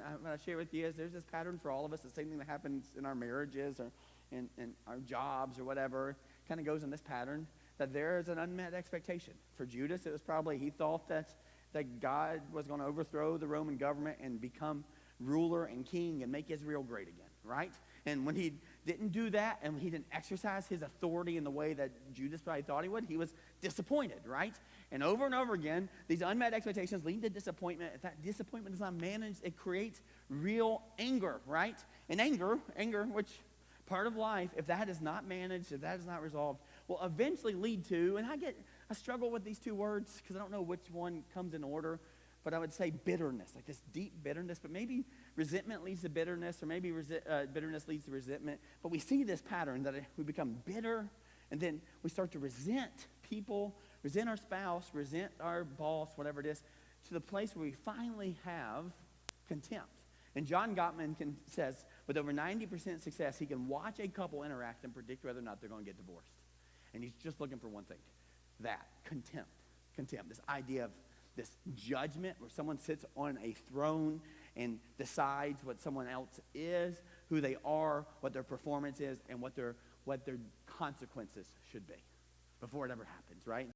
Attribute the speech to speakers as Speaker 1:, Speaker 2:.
Speaker 1: I want to share with you is there's this pattern for all of us. The same thing that happens in our marriages or in our jobs or whatever. Kind of goes in this pattern that there is an unmet expectation. For Judas, it was probably he thought that God was going to overthrow the Roman government and become ruler and king and make Israel great again, right? And when he didn't do that and he didn't exercise his authority in the way that Judas probably thought he would, he was disappointed, right? And over again, these unmet expectations lead to disappointment. If that disappointment is not managed, it creates real anger, right? And anger, which part of life, if that is not managed, if that is not resolved, will eventually lead to, and I struggle with these two words because I don't know which one comes in order, but I would say bitterness, like this deep bitterness. But maybe resentment leads to bitterness, or maybe bitterness leads to resentment. But we see this pattern that we become bitter, and then we start to resent people, resent our spouse, resent our boss, whatever it is, to the place where we finally have contempt. And John Gottman says, with over 90% success, he can watch a couple interact and predict whether or not they're going to get divorced. And he's just looking for one thing, that contempt. Contempt, this idea of this judgment where someone sits on a throne and decides what someone else is, who they are, what their performance is, and what their consequences should be before it ever happens, right?